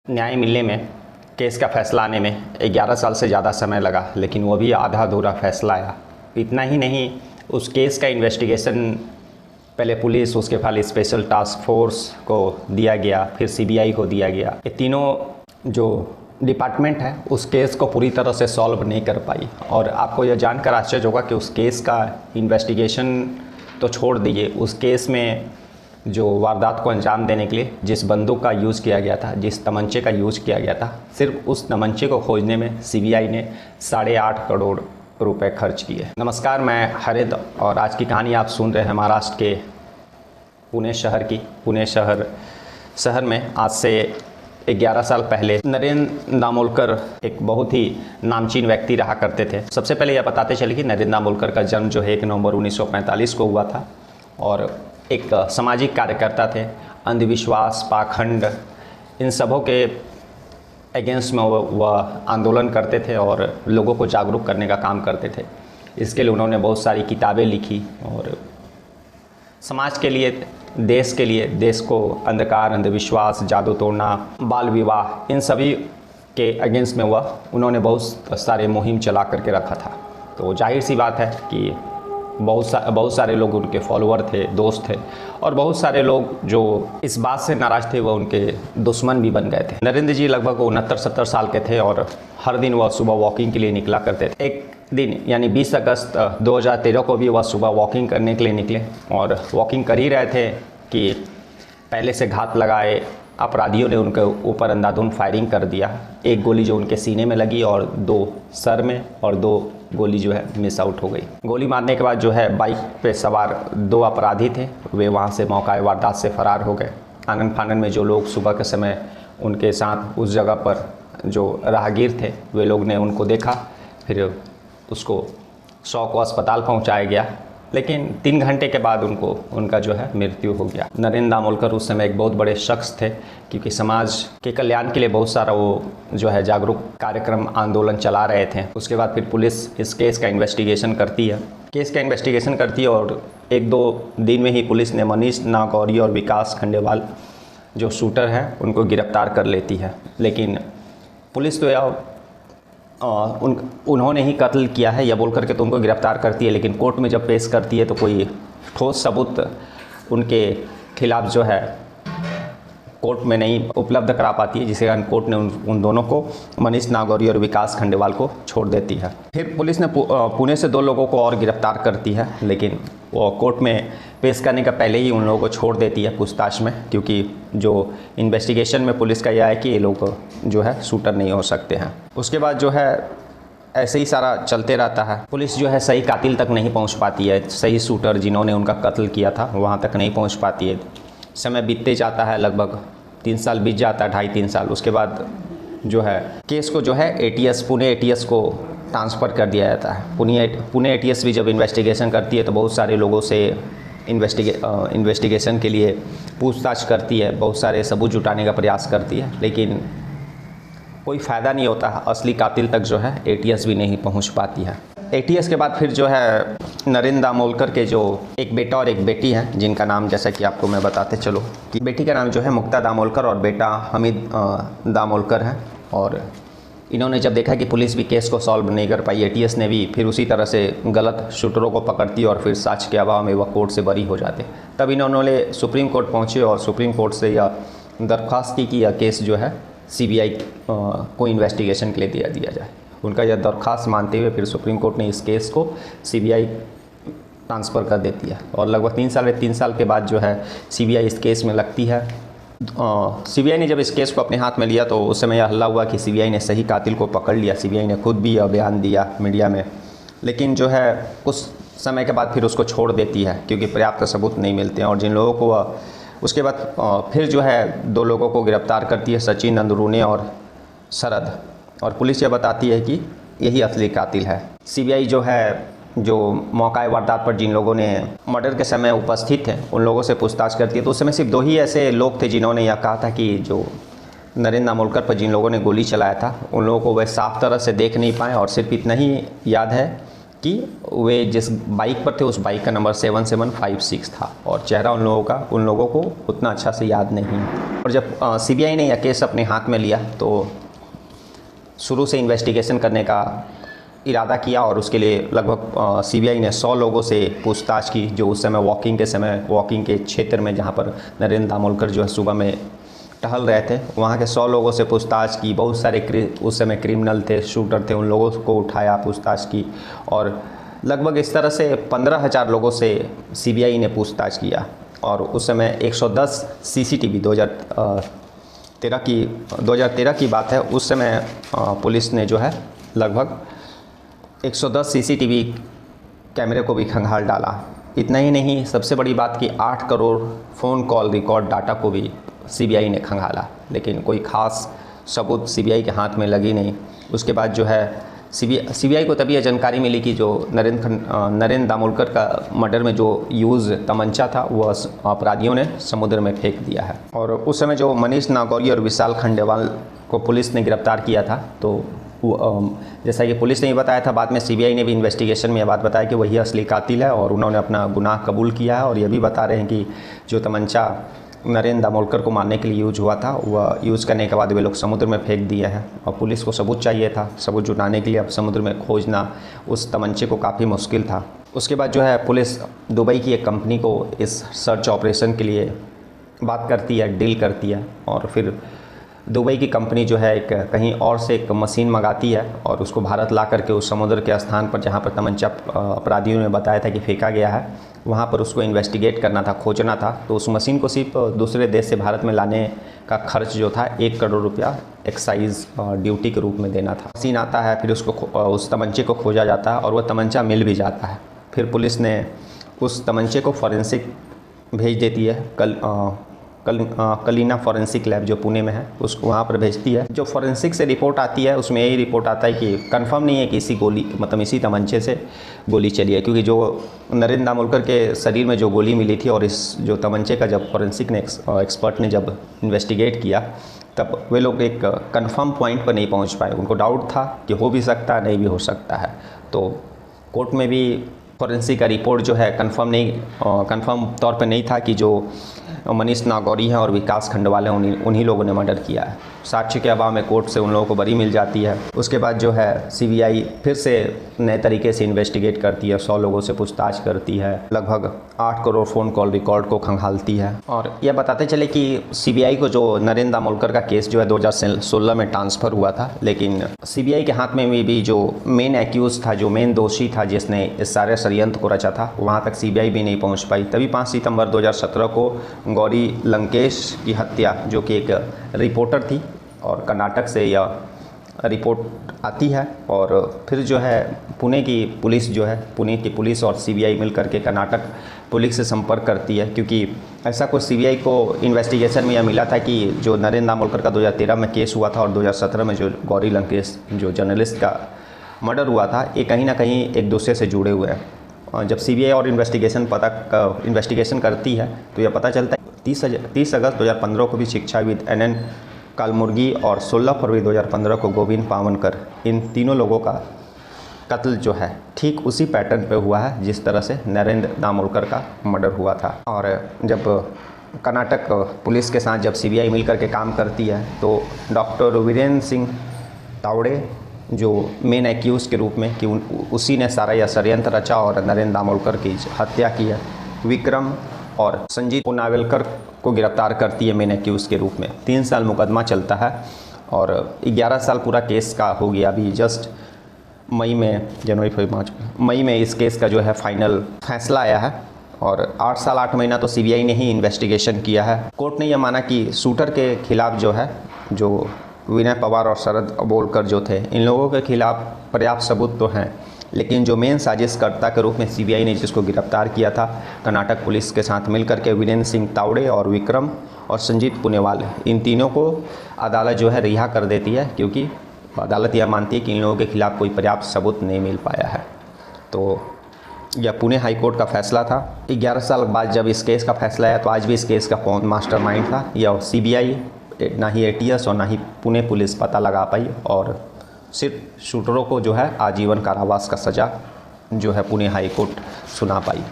न्याय मिलने में, केस का फैसला आने में 11 साल से ज़्यादा समय लगा, लेकिन वो भी आधा अधूरा फैसला आया। इतना ही नहीं, उस केस का इन्वेस्टिगेशन पहले पुलिस, उसके बाद स्पेशल टास्क फोर्स को दिया गया, फिर सीबीआई को दिया गया। ये तीनों जो डिपार्टमेंट है उस केस को पूरी तरह से सॉल्व नहीं कर पाई। और आपको यह जानकर आश्चर्य होगा कि उस केस का इन्वेस्टिगेशन तो छोड़ दीजिए, उस केस में जो वारदात को अंजाम देने के लिए जिस बंदूक का यूज़ किया गया था, जिस तमंचे का यूज़ किया गया था, सिर्फ उस तमंचे को खोजने में सीबीआई ने 8.5 करोड़ रुपए खर्च किए। नमस्कार, मैं हरिद और आज की कहानी आप सुन रहे हैं महाराष्ट्र के पुणे शहर की। पुणे शहर में आज से 11 साल पहले नरेंद्र दामोलकर एक बहुत ही नामचीन व्यक्ति रहा करते थे। सबसे पहले यह बताते चले कि नरेंद्र दामोलकर का जन्म जो है 1 नवंबर 1945 को हुआ था और एक सामाजिक कार्यकर्ता थे। अंधविश्वास, पाखंड, इन सबों के अगेंस्ट में वह आंदोलन करते थे और लोगों को जागरूक करने का काम करते थे। इसके लिए उन्होंने बहुत सारी किताबें लिखी और समाज के लिए, देश को अंधकार, अंधविश्वास, जादू टोना, बाल विवाह, इन सभी के अगेंस्ट में उन्होंने बहुत सारे मुहिम चला करके रखा था। तो जाहिर सी बात है कि बहुत सारे लोग उनके फॉलोअर थे, दोस्त थे, और बहुत सारे लोग जो इस बात से नाराज़ थे वह उनके दुश्मन भी बन गए थे। नरेंद्र जी लगभग 69-70 साल के थे और हर दिन वह सुबह वॉकिंग के लिए निकला करते थे। एक दिन यानी 20 अगस्त 2013 को भी वह सुबह वॉकिंग करने के लिए निकले और वॉकिंग कर ही रहे थे कि पहले से घात लगाए अपराधियों ने उनके ऊपर अंधाधुंध फायरिंग कर दिया। एक गोली जो उनके सीने में लगी और 2 सर में और 2 गोली जो है मिस आउट हो गई। गोली मारने के बाद जो है बाइक पे सवार 2 अपराधी थे, वे वहाँ से मौका वारदात से फरार हो गए। आंगन फांगन में जो लोग सुबह के समय उनके साथ उस जगह पर जो राहगीर थे, वे लोग ने उनको देखा, फिर उसको 100 को अस्पताल पहुँचाया गया, लेकिन 3 घंटे के बाद उनका जो है मृत्यु हो गया। नरेंद्र दामोलकर उस समय एक बहुत बड़े शख्स थे, क्योंकि समाज के कल्याण के लिए बहुत सारा वो जो है जागरूक कार्यक्रम, आंदोलन चला रहे थे। उसके बाद फिर पुलिस इस केस का इन्वेस्टिगेशन करती है और 1-2 दिन में ही पुलिस ने मनीष नागौरी और विकास खंडेवाल जो शूटर हैं उनको गिरफ्तार कर लेती है। लेकिन पुलिस तो उन्होंने ही कत्ल किया है यह बोल करके तो उनको गिरफ्तार करती है, लेकिन कोर्ट में जब पेश करती है तो कोई ठोस सबूत उनके खिलाफ जो है कोर्ट में नहीं उपलब्ध करा पाती है, जिसके कारण कोर्ट ने उन दोनों को, मनीष नागौरी और विकास खंडेवाल को छोड़ देती है। फिर पुलिस ने पुणे से 2 लोगों को और गिरफ्तार करती है, लेकिन वो कोर्ट में पेश करने का पहले ही उन लोगों को छोड़ देती है पूछताछ में, क्योंकि जो इन्वेस्टिगेशन में पुलिस का यह है कि ये लोग जो है शूटर नहीं हो सकते हैं। उसके बाद जो है ऐसे ही सारा चलते रहता है। पुलिस जो है सही कातिल तक नहीं पहुंच पाती है, सही शूटर जिन्होंने उनका कत्ल किया था वहां तक नहीं पहुंच पाती है। समय बीतते जाता है, लगभग 3 साल बीत जाता है, 2.5-3 साल। उसके बाद जो है केस को जो है पुणे एटीएस को ट्रांसफ़र कर दिया जाता है। पुणे एटीएस भी जब इन्वेस्टिगेशन करती है तो बहुत सारे लोगों से इन्वेस्टिगेशन के लिए पूछताछ करती है, बहुत सारे सबूत जुटाने का प्रयास करती है, लेकिन कोई फ़ायदा नहीं होता। असली कातिल तक जो है एटीएस भी नहीं पहुंच पाती है। एटीएस के बाद फिर जो है नरेंद्र दामोलकर के जो एक बेटा और एक बेटी हैं, जिनका नाम जैसा कि आपको मैं बताते चलो कि बेटी का नाम जो है मुक्ता दामोलकर और बेटा हमीद दामोलकर है। और इन्होंने जब देखा कि पुलिस भी केस को सॉल्व नहीं कर पाई, एटीएस ने भी फिर उसी तरह से गलत शूटरों को पकड़ती और फिर साक्ष्य के अभाव में वह कोर्ट से बरी हो जाते। तब इन्होंने सुप्रीम कोर्ट पहुँचे और सुप्रीम कोर्ट से यह दरख्वास्त की कि यह केस जो है सीबीआई को इन्वेस्टिगेशन के लिए दिया जाए। उनका यह दरख्वास्त मानते हुए फिर सुप्रीम कोर्ट ने इस केस को सीबीआई ट्रांसफ़र कर देती है और लगभग 3 साल के बाद जो है सीबीआई इस केस में लगती है। सीबीआई ने जब इस केस को अपने हाथ में लिया तो उस समय यह हल्ला हुआ कि सीबीआई ने सही कातिल को पकड़ लिया। सीबीआई ने खुद भी यह बयान दिया मीडिया में, लेकिन जो है कुछ समय के बाद फिर उसको छोड़ देती है, क्योंकि पर्याप्त सबूत नहीं मिलते हैं। और जिन लोगों को उसके बाद फिर जो है 2 लोगों को गिरफ्तार करती है, सचिन अंदरूने और शरद, और पुलिस यह बताती है कि यही असली कातिल है। सीबीआई जो है जो मौका वारदात पर जिन लोगों ने मर्डर के समय उपस्थित थे उन लोगों से पूछताछ करती है, तो उस समय सिर्फ 2 ही ऐसे लोग थे जिन्होंने यह कहा था कि जो नरेंद्र दामोलकर पर जिन लोगों ने गोली चलाया था उन लोगों को वह साफ तरह से देख नहीं पाए, और सिर्फ इतना ही याद है कि वे जिस बाइक पर थे उस बाइक का नंबर 7756 था और चेहरा उन लोगों को उतना अच्छा से याद नहीं है। और जब सीबीआई ने यह केस अपने हाथ में लिया तो शुरू से इन्वेस्टिगेशन करने का इरादा किया और उसके लिए लगभग सीबीआई ने 100 लोगों से पूछताछ की, जो उस समय वॉकिंग के क्षेत्र में जहाँ पर नरेंद्र दामोलकर जो है सुबह में टहल रहे थे, वहाँ के 100 लोगों से पूछताछ की। बहुत सारे उस समय क्रिमिनल थे, शूटर थे, उन लोगों को उठाया, पूछताछ की और लगभग इस तरह से 15,000 लोगों से सीबीआई ने पूछताछ किया। और उस समय 110 सीसीटीवी 2013 की बात है, उस समय पुलिस ने जो है लगभग 110 सीसीटीवी कैमरे को भी खंगाल डाला। इतना ही नहीं, सबसे बड़ी बात कि 8 crore phone call record data को भी सीबीआई ने खंगाला, लेकिन कोई ख़ास सबूत सीबीआई के हाथ में लगी नहीं। उसके बाद जो है सीबीआई को तभी यह जानकारी मिली कि जो नरेंद्र दामोलकर का मर्डर में जो यूज़ तमंचा था वह अपराधियों ने समुद्र में फेंक दिया है। और उस समय जो मनीष नागौरी और विशाल खंडेवाल को पुलिस ने गिरफ्तार किया था, तो जैसा कि पुलिस ने ये बताया था, बाद में सीबीआई ने भी इन्वेस्टिगेशन में यह बात बताया कि वही असली कातिल है और उन्होंने अपना गुनाह कबूल किया है। और ये भी बता रहे हैं कि जो तमंचा नरेंद्र दामोलकर को मारने के लिए यूज हुआ था, वह यूज़ करने के बाद वे लोग समुद्र में फेंक दिए हैं। और पुलिस को सबूत चाहिए था, सबूत जुटाने के लिए अब समुद्र में खोजना उस तमंचे को काफ़ी मुश्किल था। उसके बाद जो है पुलिस दुबई की एक कंपनी को इस सर्च ऑपरेशन के लिए बात करती है, डील करती है और फिर दुबई की कंपनी जो है एक कहीं और से एक मशीन मंगाती है और उसको भारत ला करके उस समुद्र के स्थान पर जहाँ पर तमंचा अपराधियों ने बताया था कि फेंका गया है, वहाँ पर उसको इन्वेस्टिगेट करना था, खोजना था। तो उस मशीन को सिर्फ दूसरे देश से भारत में लाने का खर्च जो था 1 करोड़ रुपया एक्साइज ड्यूटी के रूप में देना था। मशीन आता है, फिर उस तमंचे को खोजा जाता है और वह तमंचा मिल भी जाता है। फिर पुलिस ने उस तमंचे को फॉरेंसिक भेज देती है, कलीना फॉरेंसिक लैब जो पुणे में है, उसको वहाँ पर भेजती है। जो फॉरेंसिक से रिपोर्ट आती है उसमें यही रिपोर्ट आता है कि कंफर्म नहीं है कि इसी तमंचे से गोली चली है, क्योंकि जो नरेंद्र दामोलकर के शरीर में जो गोली मिली थी और इस जो तमंचे का जब फॉरेंसिक ने एक्सपर्ट ने जब इन्वेस्टिगेट किया, तब वे लोग एक कंफर्म पॉइंट पर नहीं पहुँच पाए। उनको डाउट था कि हो भी सकता है, नहीं भी हो सकता है। तो कोर्ट में भी फॉरेंसिक का रिपोर्ट जो है कंफर्म तौर पे नहीं था कि जो मनीष नागौरी हैं और विकास खंडवाल हैं उन्हीं लोगों ने मर्डर किया है। साक्ष्य के अभाव में कोर्ट से उन लोगों को बरी मिल जाती है। उसके बाद जो है सीबीआई फिर से नए तरीके से इन्वेस्टिगेट करती है, 100 लोगों से पूछताछ करती है, लगभग 8 करोड़ फ़ोन कॉल रिकॉर्ड को खंगालती है। और यह बताते चले कि सीबीआई को जो नरेंद्र दामोलकर का केस जो है 2016 में ट्रांसफ़र हुआ था, लेकिन सीबीआई के हाथ में भी जो मेन एक्यूज था, जो मेन दोषी था जिसने इस सारे षड्यंत्र को रचा था, वहाँ तक सीबीआई भी नहीं पहुँच पाई। तभी 5 सितंबर 2017 को गौरी लंकेश की हत्या, जो कि एक रिपोर्टर थी और कर्नाटक से यह रिपोर्ट आती है, और फिर जो है पुणे की पुलिस और सीबीआई मिल करके कर्नाटक पुलिस से संपर्क करती है, क्योंकि ऐसा कुछ सीबीआई को इन्वेस्टिगेशन में यह मिला था कि जो नरेंद्र दामोलकर का 2013 में केस हुआ था और 2017 में जो गौरी लंकेश जो जर्नलिस्ट का मर्डर हुआ था, ये कहीं ना कहीं एक दूसरे से जुड़े हुए हैं। जब सीबीआई और इन्वेस्टिगेशन करती है तो यह पता चलता है 30 अगस्त 2015 को भी शिक्षाविद NN कालमुर्गी और 16 फरवरी 2015 को गोविंद पावनकर, इन तीनों लोगों का कत्ल जो है ठीक उसी पैटर्न पे हुआ है जिस तरह से नरेंद्र दामोलकर का मर्डर हुआ था। और जब कर्नाटक पुलिस के साथ जब सीबीआई मिलकर के काम करती है तो डॉक्टर वीरेंद्र सिंह तावड़े जो मेन एक्यूज़ के रूप में कि उसी ने सारा यह षड्यंत्र रचा और नरेंद्र दामोलकर की हत्या की है, विक्रम और संजीत पुनावेलकर को गिरफ्तार करती है मेन एक्यूज़ के रूप में। 3 साल मुकदमा चलता है और 11 साल पूरा केस का हो गया। अभी जस्ट मई में इस केस का जो है फाइनल फैसला आया है और 8 साल 8 महीना तो सीबीआई ने ही इन्वेस्टिगेशन किया है। कोर्ट ने यह माना कि शूटर के खिलाफ जो है, जो विनय पवार और शरद अबोलकर जो थे, इन लोगों के खिलाफ पर्याप्त सबूत तो हैं, लेकिन जो मेन साजिशकर्ता के रूप में सीबीआई ने जिसको गिरफ्तार किया था कर्नाटक पुलिस के साथ मिलकर के, वीरेंद्र सिंह तावड़े और विक्रम और संजीत पुनेवाल, इन तीनों को अदालत जो है रिहा कर देती है, क्योंकि अदालत यह मानती है कि इन लोगों के खिलाफ कोई पर्याप्त सबूत नहीं मिल पाया है। तो यह पुणे हाई कोर्ट का फैसला था। 11 साल बाद जब इस केस का फैसला आया तो आज भी इस केस का कौन मास्टरमाइंड था, यह सीबीआई, ना ही ATS और ना ही पुणे पुलिस पता लगा पाई और सिर्फ शूटरों को जो है आजीवन कारावास का सज़ा जो है पुणे हाई कोर्ट सुना पाई।